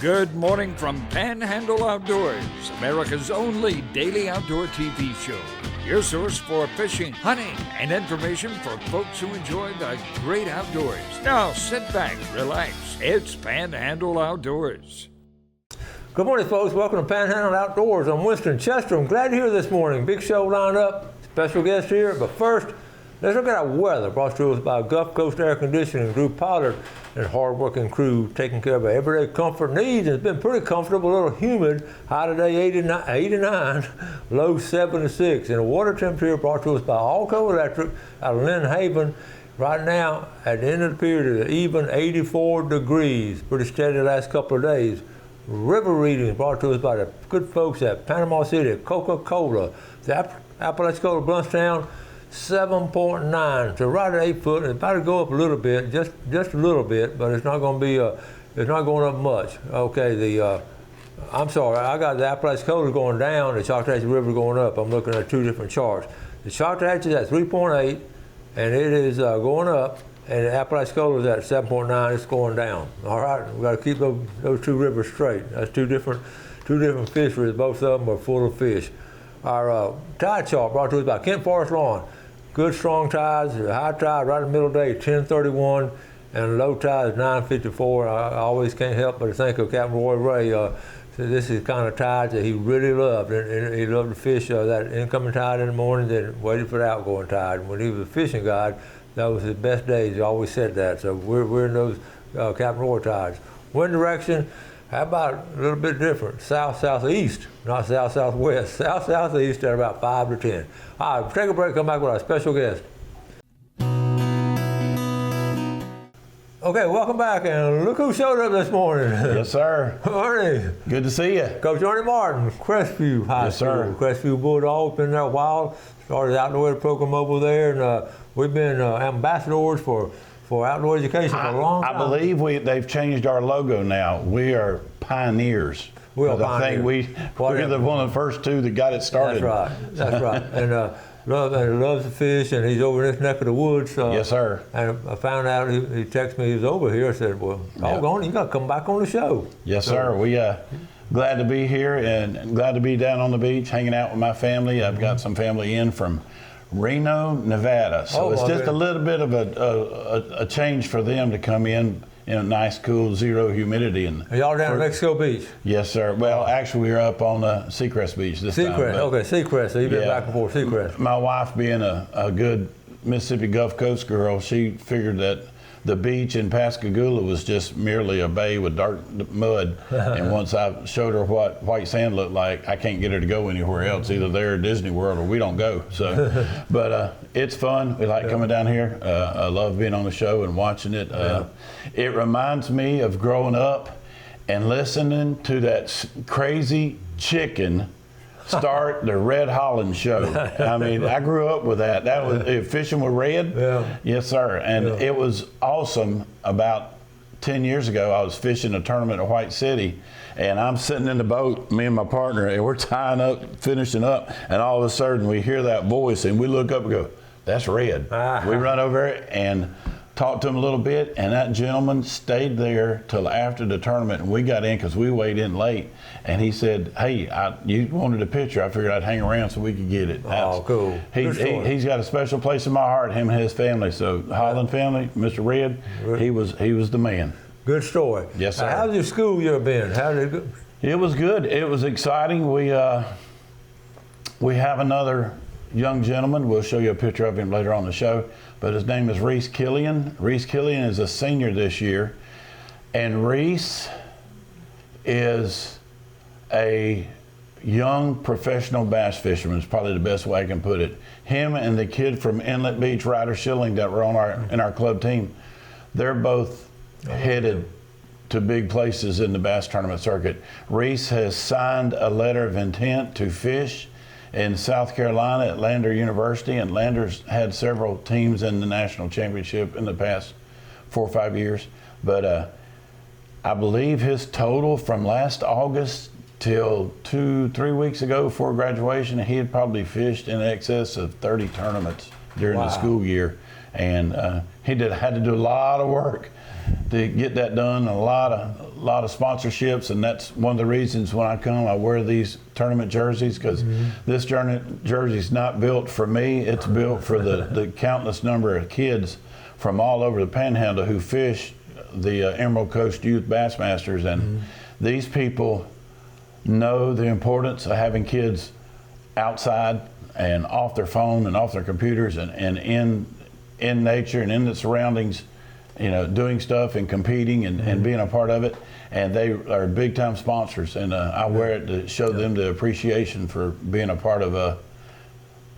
Good morning from Panhandle Outdoors, America's only daily outdoor TV show. Your source for fishing, hunting, and information for folks who enjoy the great outdoors. Now sit back, relax. It's Panhandle Outdoors. Good morning, folks. Welcome to Panhandle Outdoors. I'm Winston Chester. I'm glad you're here this morning. Big show lined up. Special guest here. But first, let's look at our weather. Brought to us by Gulf Coast Air Conditioning, Drew Pollard, and hard-working crew taking care of our everyday comfort needs. It's been pretty comfortable, a little humid. High today, 89, low 76. And the water temperature brought to us by Alco Electric out of Lynn Haven. Right now, at the end of the period, it's even 84 degrees. Pretty steady the last couple of days. River readings brought to us by the good folks at Panama City, Coca-Cola. The Apalachicola Bluntstown, 7.9, so right at 8 foot. It's about to go up a little bit, just a little bit, but it's not going to be, it's not going up much. Okay, I'm sorry, I got the Apalachicola going down, the Choctaw River going up. I'm looking at two different charts. The Choctaw is at 3.8, and it is going up, and the Apalachicola is at 7.9, it's going down. All right, we got to keep those two rivers straight. That's two different fisheries, both of them are full of fish. Our tide chart brought to us by Kent Forest Lawn. Good strong tides, high tide right in the middle of the day, 10:31, and low tide is 9:54. I always can't help but think of Captain Roy Ray. So this is the kind of tides that he really loved, and he loved to fish that incoming tide in the morning, then waited for the outgoing tide. When he was a fishing guide, that was his best days. He always said that. So we're in those Captain Roy tides. Wind direction, how about a little bit different? South-southeast, not south-southwest. South-southeast at about 5 to 10. All right, take a break, come back with our special guest. Okay, welcome back, and look who showed up this morning. Yes, sir. Morning. Good to see you. Coach Ernie Martin, Crestview High School. Sir. Crestview Bulldogs, been there a while. Started the outdoor program over there, and we've been ambassadors for outdoor education for a long time. I believe they've changed our logo now. We are pioneers. We are pioneers. I think we're one of the first two that got it started. That's right. And loves to fish, and he's over in this neck of the woods. Yes, sir. And I found out, he texted me, he was over here. I said, well, doggone, you got to come back on the show. Yes, sir. We glad to be here and glad to be down on the beach hanging out with my family. I've got some family in from Reno, Nevada. So it's just a little bit of a change for them to come in a nice, cool, zero humidity. Are y'all down at Mexico Beach? Yes, sir. Well, actually, we're up on Seacrest Beach this time. Seacrest. So you've been back and forth, Seacrest. My wife, being a good Mississippi Gulf Coast girl, she figured that the beach in Pascagoula was just merely a bay with dark mud. And once I showed her what white sand looked like, I can't get her to go anywhere else, either there or Disney World, or we don't go. So, but it's fun. We like coming down here. I love being on the show and watching it. It reminds me of growing up and listening to that crazy chicken start the Red Holland show. I mean, I grew up with that. That was fishing with Red. Yeah. Yes, sir. And it was awesome. About 10 years ago, I was fishing a tournament at White City, and I'm sitting in the boat, me and my partner, and we're tying up, finishing up, and all of a sudden we hear that voice, and we look up and go, "That's Red." We run over it and talked to him a little bit, and that gentleman stayed there till after the tournament, and we got in because we weighed in late. And he said, "Hey, you wanted a picture. I figured I'd hang around so we could get it." Cool. He's got a special place in my heart, him and his family. So Holland family, Mr. Red, he was the man. Good story. Yes, sir. How's your school year been? How did it go? It was good. It was exciting. We have another young gentleman. We'll show you a picture of him later on the show. But his name is Reese Killian. Reese Killian is a senior this year. And Reese is a young professional bass fisherman, is probably the best way I can put it. Him and the kid from Inlet Beach, Ryder Schilling, that were in our club team, they're both headed to big places in the bass tournament circuit. Reese has signed a letter of intent to fish in South Carolina at Lander University, and Lander's had several teams in the national championship in the past 4 or 5 years. But I believe his total from last August till 2-3 weeks ago before graduation, he had probably fished in excess of 30 tournaments during the school year. And he had to do a lot of work to get that done, a lot lot of sponsorships, and that's one of the reasons when I come, I wear these tournament jerseys, because this jersey's not built for me. It's built for the countless number of kids from all over the Panhandle who fish the Emerald Coast Youth Bassmasters, and these people know the importance of having kids outside and off their phone and off their computers and in nature and in the surroundings, you know, doing stuff and competing and being a part of it. And they are big time sponsors, and I wear it to show them the appreciation for being a part of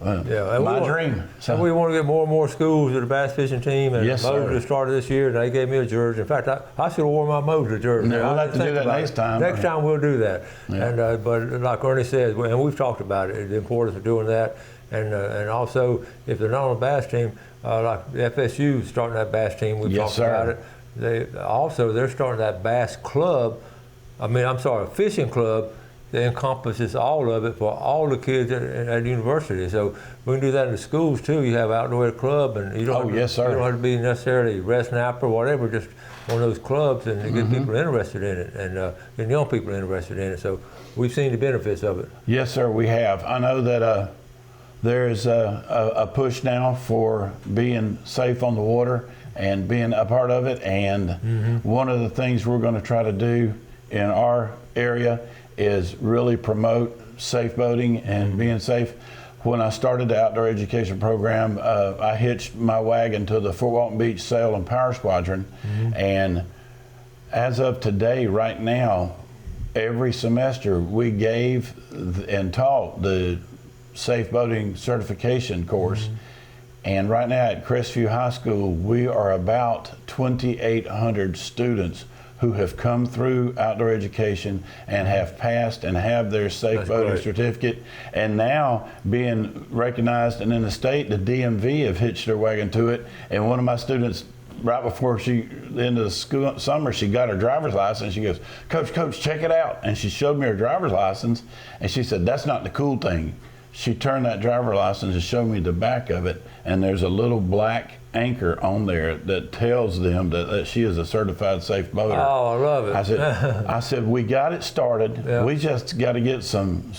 my dream. So we want to get more and more schools to the bass fishing team, and yes, Moser started this year, and they gave me a jersey. In fact, I should have worn my Moser jersey. No, we'll have to do that next time. Next time we'll do that. Yeah. And but like Ernie says, and we've talked about it, the importance of doing that, and also if they're not on a bass team, like the FSU starting that bass team, we've talked about it. They're starting that bass club. Fishing club that encompasses all of it for all the kids at university. So we can do that in the schools too. You have outdoor club, and you don't, you don't have to be necessarily red snapper or whatever, just one of those clubs, and get people interested in it, and get young people interested in it. So we've seen the benefits of it. Yes, sir, we have. I know that there's a push now for being safe on the water and being a part of it, and one of the things we're going to try to do in our area is really promote safe boating and being safe. When I started the outdoor education program, I hitched my wagon to the Fort Walton Beach Sail and Power Squadron, and as of today, right now, every semester we gave and taught the safe boating certification course. And right now at Crestview High School, we are about 2,800 students who have come through outdoor education and have passed and have their safe boating certificate, and now being recognized. And in the state, the DMV have hitched their wagon to it. And one of my students, right before the end of the summer, she got her driver's license. She goes, Coach, check it out. And she showed me her driver's license, and she said, that's not the cool thing. She turned that driver's license and showed me the back of it, and there's a little black anchor on there that tells them that she is a certified safe boater. Oh, I love it. I said, we got it started. Yeah. We just got to get some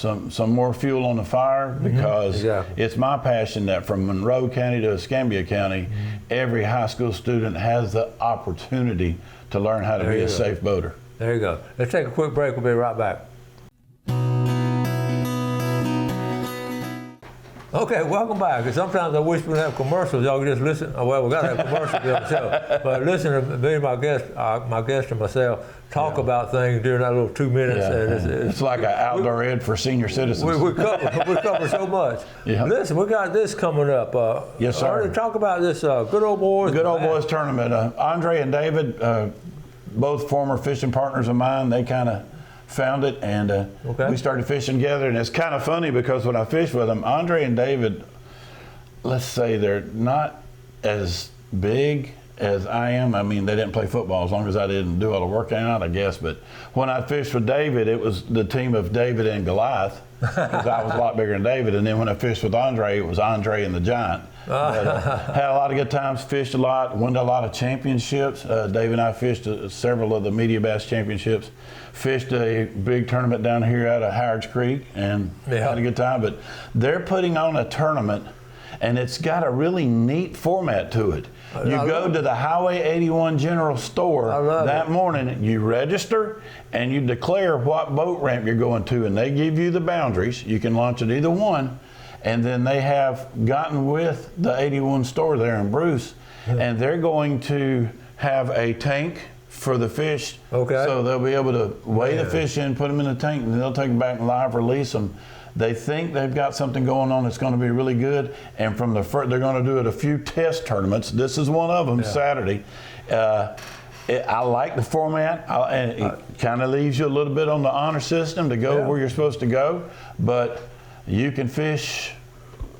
more fuel on the fire, because it's my passion that from Monroe County to Escambia County, every high school student has the opportunity to learn how to be a safe boater. There you go. Let's take a quick break. We'll be right back. Okay, welcome back. Sometimes I wish we would have commercials. Y'all can just listen. Well, we got to have commercials on the show. But listen to me and my guest and myself talk about things during that little 2 minutes. And it's like an outdoor ed for senior citizens. We cover so much. Yeah. Listen, we got this coming up. Yes, sir. Talk about this Good Old Boys. Good Old Boys tournament. Andre and David, both former fishing partners of mine, they kind of found it, and we started fishing together. And it's kind of funny because when I fish with them, Andre and David, let's say they're not as big as I am. I mean, they didn't play football as long as I didn't do all the working out, I guess. But when I fished with David, it was the team of David and Goliath, because I was a lot bigger than David. And then when I fished with Andre, it was Andre and the Giant. But, had a lot of good times, fished a lot, won a lot of championships. Dave and I fished several of the Media Bass Championships. Fished a big tournament down here out of Howard's Creek, and had a good time. But they're putting on a tournament, and it's got a really neat format to it. You go to the Highway 81 General Store that morning, you register, and you declare what boat ramp you're going to, and they give you the boundaries. You can launch at either one. And then they have gotten with the 81 store there in Bruce, and they're going to have a tank for the fish. So they'll be able to weigh the fish in, put them in the tank, and they'll take them back and live release them. They think they've got something going on that's going to be really good. And from the first, they're going to do it a few test tournaments. This is one of them, Saturday. I like the format, and it kind of leaves you a little bit on the honor system to go where you're supposed to go. But you can fish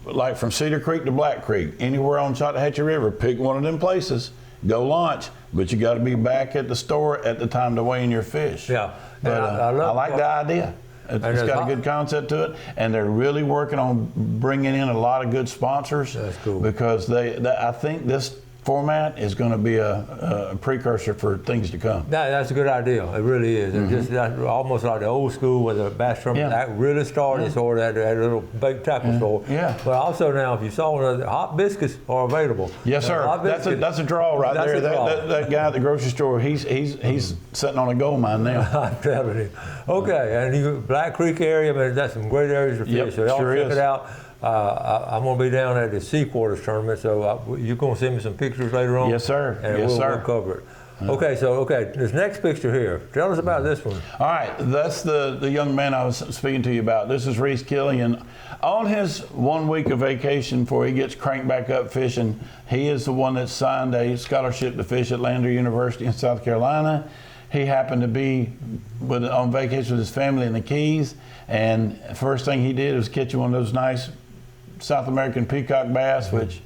like from Cedar Creek to Black Creek, anywhere on Chattahoochee River. Pick one of them places, go launch, but you got to be back at the store at the time to weigh in your fish. Yeah, but I like the idea. It's got a good concept to it, and they're really working on bringing in a lot of good sponsors. That's cool. Because I think this format is going to be a precursor for things to come. That's a good idea. It really is. It's just that's almost like the old school where the bass tournament that really started, sort of at a little baked tackle store. Yeah. But also now, if you saw the hot biscuits are available. Yes, sir. That's a draw right there. That guy at the grocery store, he's sitting on a gold mine now. I'm telling you. Okay, and you Black Creek area, man, that's some great areas to fish. Yep, So y'all sure check is. it out. I'm going to be down at the Sea Quarters tournament, so you're going to send me some pictures later on? Yes, sir. And Yes, we'll sir. cover it. Okay, this next picture here, tell us about this one. All right, that's the young man I was speaking to you about. This is Reese Killian. On his 1 week of vacation before he gets cranked back up fishing, he is the one that signed a scholarship to fish at Lander University in South Carolina. He happened to be on vacation with his family in the Keys, and first thing he did was catch one of those nice South American peacock bass, which,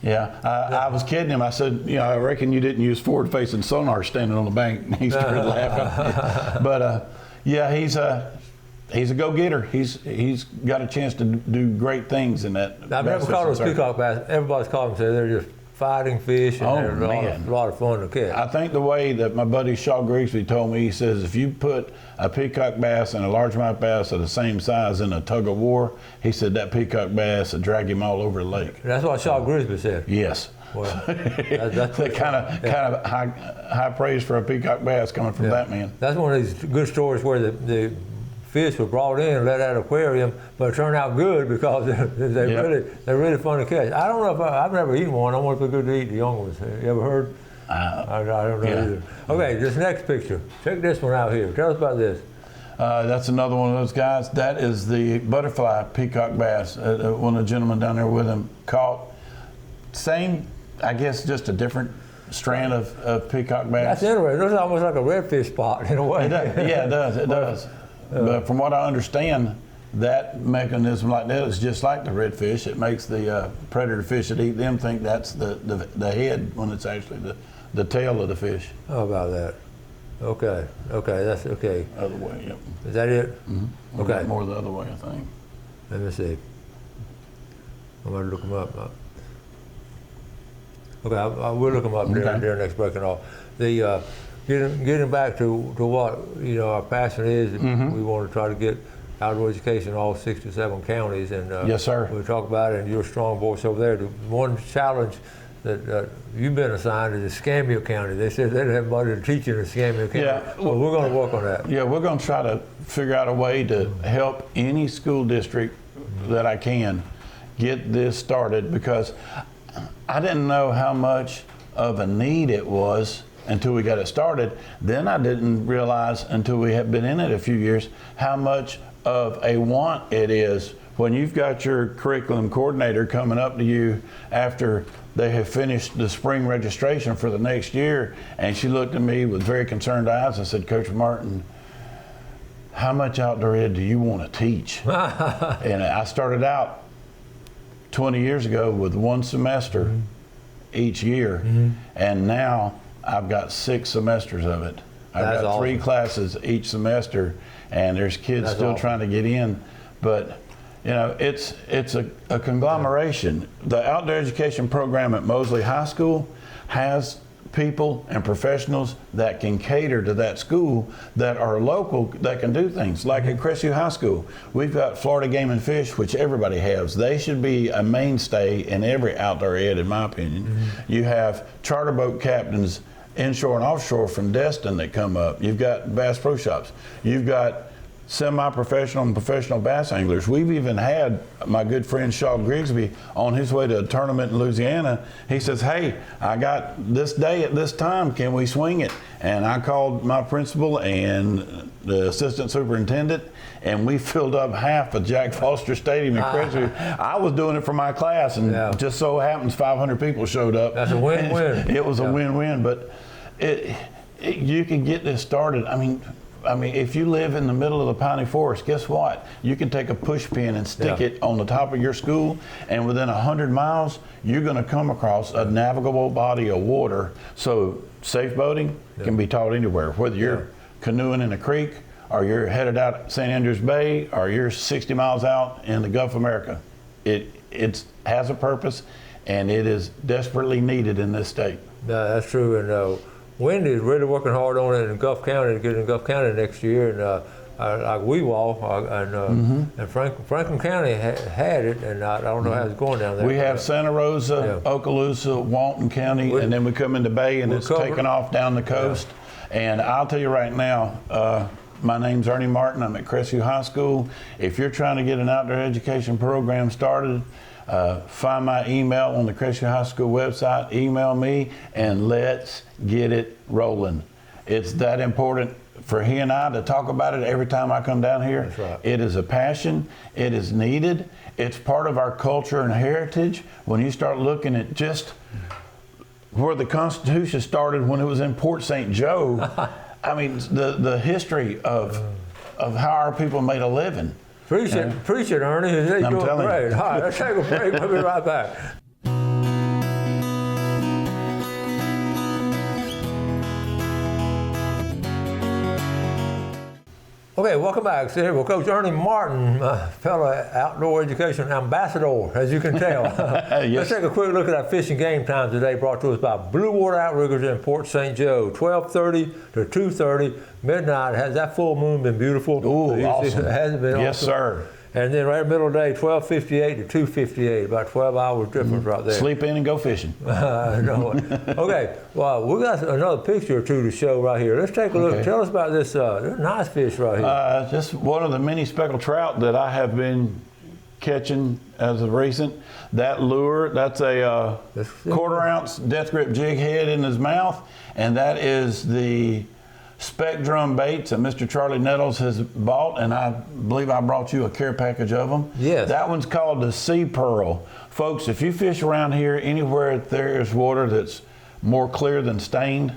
I was kidding him. I said, I reckon you didn't use forward-facing sonar standing on the bank. And he started laughing. But he's a go-getter. He's got a chance to do great things in that. I've never caught those peacock bass. Everybody's caught them, so they're just fighting fish, and they're a lot of fun to catch. I think the way that my buddy Shaw Grigsby told me, he says, if you put a peacock bass and a largemouth bass of the same size in a tug of war, he said that peacock bass would drag him all over the lake. That's what Shaw Grigsby said. Yes. Well, that's kind of high praise for a peacock bass coming from that man. That's one of these good stories where the fish were brought in and let out of the aquarium, but it turned out good because they're really fun to catch. I don't know if I've never eaten one. I wonder if they're good to eat the young ones. You ever heard? I don't know either. Okay, this next picture. Check this one out here. Tell us about this. That's another one of those guys. That is the butterfly peacock bass. One of the gentlemen down there with him caught. Same, I guess, just a different strand of peacock bass. That's interesting. It looks almost like a redfish spot in a way. It does. It does. But from what I understand, that mechanism like that is just like the redfish. It makes the predator fish that eat them think that's the head when it's actually the tail of the fish. How about that? Okay, that's okay. Other way, yep. Is that it? Mm-hmm. Okay. More the other way, I think. Let me see. I'm going to look them up. Okay, I will look them up during next break and all. The getting back to what our passion is, we want to try to get outdoor education in all 67 counties, and yes, sir. We'll talk about it. And you're a strong voice over there. The one challenge that you've been assigned is Escambia County. They said they didn't have anybody to teach in Escambia County. Yeah, well, we're going to work on that. Yeah, we're going to try to figure out a way to help any school district that I can get this started, because I didn't know how much of a need it was until we got it started. Then I didn't realize until we had been in it a few years how much of a want it is when you've got your curriculum coordinator coming up to you after they have finished the spring registration for the next year, and she looked at me with very concerned eyes and said, Coach Martin, how much outdoor ed do you want to teach? And I started out 20 years ago with one semester each year, and now I've got 6 semesters of it. I've got 3 classes each semester, and there's kids still trying to get in. But it's a conglomeration. The outdoor education program at Mosley High School has people and professionals that can cater to that school, that are local, that can do things. Like at Crestview High School, we've got Florida Game and Fish, which everybody has. They should be a mainstay in every outdoor ed, in my opinion. You have charter boat captains, inshore and offshore, from Destin that come up. You've got Bass Pro Shops. You've got semi-professional and professional bass anglers. We've even had my good friend Shaw Grigsby on his way to a tournament in Louisiana. He says, hey, I got this day at this time, can we swing it? And I called my principal and the assistant superintendent, and we filled up half of Jack Foster Stadium in Crestview. I was doing it for my class, and just so happens 500 people showed up. That's a win-win. It was a win-win, but you can get this started. I mean, if you live in the middle of the piney forest, guess what? You can take a push pin and stick it on the top of your school, and within 100 miles, you're going to come across a navigable body of water. So safe boating can be taught anywhere, whether you're canoeing in a creek, or you're headed out St. Andrews Bay, or you're 60 miles out in the Gulf of America. It has a purpose, and it is desperately needed in this state. No, that's true. And Wendy is really working hard on it in Gulf County to get in Gulf County next year. And like Weewall and Franklin County had it, and I don't know how it's going down there. We have Santa Rosa, Okaloosa, Walton County, and then we come into Bay, and it's taking off down the coast. And I'll tell you right now, my name's Ernie Martin. I'm at Crestview High School. If you're trying to get an outdoor education program started, find my email on the Crestview High School website, email me, and let's get it rolling. It's that important for he and I to talk about it every time I come down here. That's right. It is a passion. It is needed. It's part of our culture and heritage. When you start looking at just where the Constitution started when it was in Port St. Joe, I mean, the history of how our people made a living. Preach it, Ernie. You're doing great. All right, let's take a break. We'll be right back. Okay, welcome back. So here, well, Coach Ernie Martin, fellow outdoor education ambassador, as you can tell. Yes. Let's take a quick look at our fishing game time today, brought to us by Blue Water Outriggers in Port St. Joe, 12:30 to 2:30 midnight. Has that full moon been beautiful? Oh, awesome. Has it been Yes, awesome? sir. And then right in the middle of the day, 12:58 to 2:58, about 12 hours difference right there. Sleep in and go fishing. No. Okay, well, we got another picture or two to show right here. Let's take a look. Okay. Tell us about this nice fish right here. Just one of the many speckled trout that I have been catching as of recent. That lure, that's a quarter-ounce death grip jig head in his mouth, and that is the Spectrum baits that Mr. Charlie Nettles has bought, and I believe I brought you a care package of them. Yes. That one's called the Sea Pearl. Folks, if you fish around here, anywhere there is water that's more clear than stained,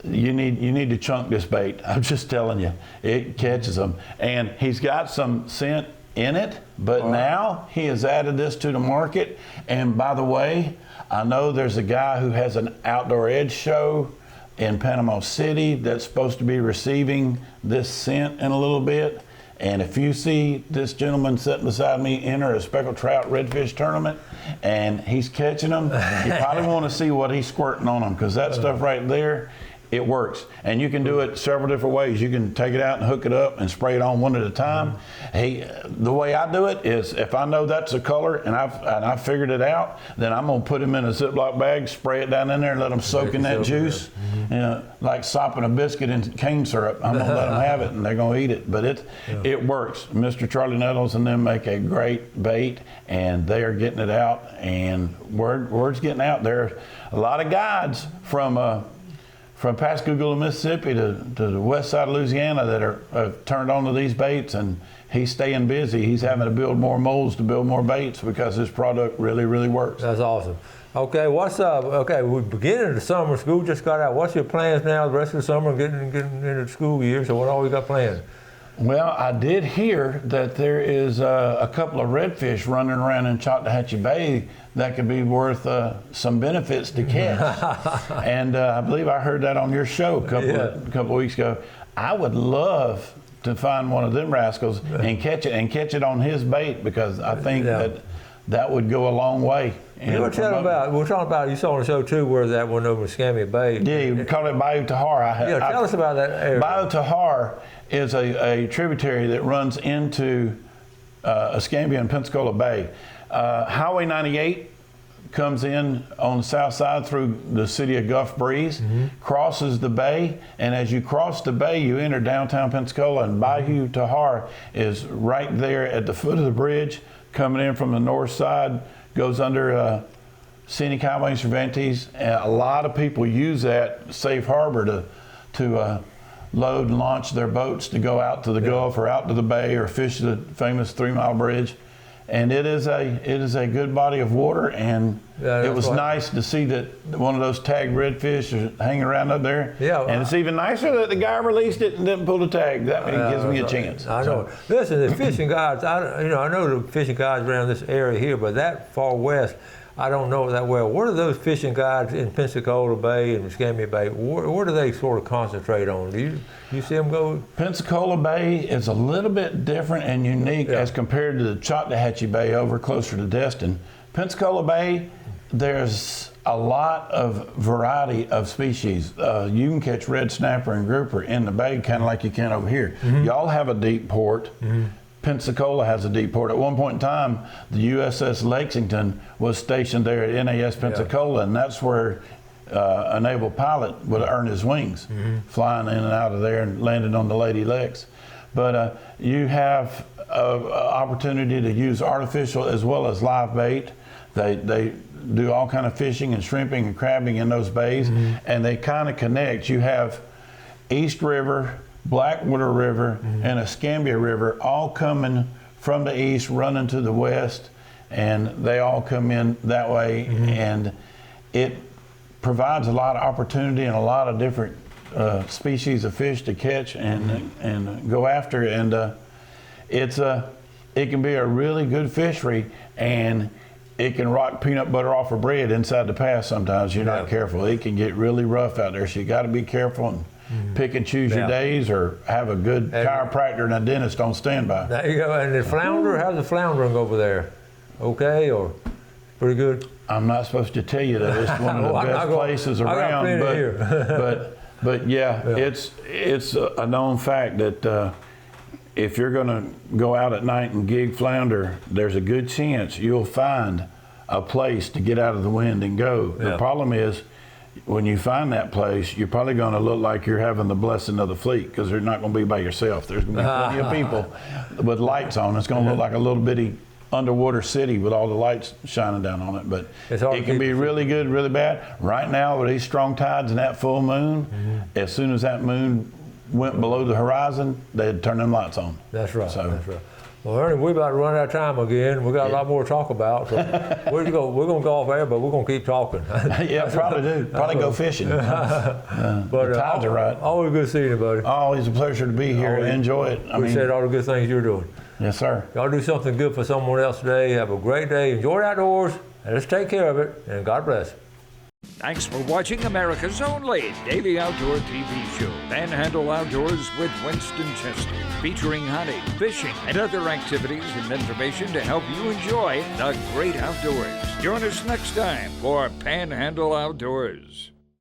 you need to chunk this bait. I'm just telling you, it catches them. And he's got some scent in it, but now he has added this to the market. And by the way, I know there's a guy who has an outdoor edge show in Panama City that's supposed to be receiving this scent in a little bit. And if you see this gentleman sitting beside me enter a speckled trout redfish tournament and he's catching them, you probably want to see what he's squirting on them, because that stuff right there, it works. And you can do it several different ways. You can take it out and hook it up and spray it on one at a time. The way I do it is, if I know that's the color and I've figured it out, then I'm gonna put them in a Ziploc bag, spray it down in there and let them soak in that juice. You know, like sopping a biscuit in cane syrup. I'm gonna let them have it and they're gonna eat it. But it works. Mr. Charlie Nettles and them make a great bait, and they are getting it out, and word's getting out. There are a lot of guides from Pascagoula, Mississippi to the west side of Louisiana that have turned on to these baits, and he's staying busy. He's having to build more molds to build more baits because his product really, really works. That's awesome. Okay, what's up? Okay, we're beginning the summer. School just got out. What's your plans now the rest of the summer, getting into the school year? So what all we got planned? Well, I did hear that there is a couple of redfish running around in Choctawhatchee Bay that could be worth some benefits to catch. And I believe I heard that on your show a couple of weeks ago. I would love to find one of them rascals and catch it on his bait, because I think that would go a long way. We're talking about, you saw on the show too, where that one over Escambia Bay. Yeah, we call it Bayou Tahar. Tell us about that area. Bayou Tahar is a tributary that runs into Escambia and Pensacola Bay. Highway 98 comes in on the south side through the city of Gulf Breeze, crosses the bay, and as you cross the bay, you enter downtown Pensacola, and Bayou Tahar is right there at the foot of the bridge, coming in from the north side, goes under Scenic Highway Cervantes. And a lot of people use that safe harbor to load and launch their boats to go out to the Gulf or out to the bay or fish the famous 3 Mile Bridge. And it is a good body of water, and it was nice to see that one of those tagged redfish are hanging around up there. Yeah, and it's even nicer that the guy released it and didn't pull the tag. That gives me a chance. I know. Listen, the fishing guides. I know the fishing guides around this area here, but that far west, I don't know that well. What are those fishing guides in Pensacola Bay and Escambia Bay? Where do they sort of concentrate on? Do you see them go? Pensacola Bay is a little bit different and unique as compared to the Choctawhatchee Bay over closer to Destin. Pensacola Bay, there's a lot of variety of species. You can catch red snapper and grouper in the bay kind of like you can over here. Y'all have a deep port. Pensacola has a deep port. At one point in time, the USS Lexington was stationed there at NAS Pensacola, and that's where a naval pilot would earn his wings, flying in and out of there and landing on the Lady Lex. But you have opportunity to use artificial as well as live bait. They do all kind of fishing and shrimping and crabbing in those bays, and they kind of connect. You have East River, Blackwater River, and Escambia River all coming from the east, running to the west, and they all come in that way, and it provides a lot of opportunity and a lot of different species of fish to catch and go after, and it can be a really good fishery, and it can rock peanut butter off of bread inside the pass sometimes. You're not careful. It can get really rough out there, so you got to be careful and pick and choose your days, or have a good chiropractor and a dentist on standby. There you go. And the flounder, how's the floundering over there? Okay, or pretty good? I'm not supposed to tell you that. It's one of the best places around, but yeah, it's a known fact that if you're going to go out at night and gig flounder, there's a good chance you'll find a place to get out of the wind and go. The problem is, when you find that place, you're probably going to look like you're having the blessing of the fleet, because you're not going to be by yourself. There's going to be plenty of people with lights on. It's going to look like a little bitty underwater city with all the lights shining down on it. But it can be really good, really bad. Right now, with these strong tides and that full moon, as soon as that moon went below the horizon, they'd turn them lights on. That's right. So, that's right. Well, Ernie, we're about to run out of time again. We got a lot more to talk about. So we're going to go off air, but we're going to keep talking. Yeah, probably do. Probably go fishing. But the tides are right. Always good seeing you, buddy. Always a pleasure to be here. Enjoy it. Appreciate all the good things you're doing. Yes, sir. Y'all do something good for someone else today. Have a great day. Enjoy the outdoors, and let's take care of it. And God bless. Thanks for watching America's only daily outdoor TV show, Panhandle Outdoors with Winston Chester, featuring hunting, fishing, and other activities and information to help you enjoy the great outdoors. Join us next time for Panhandle Outdoors.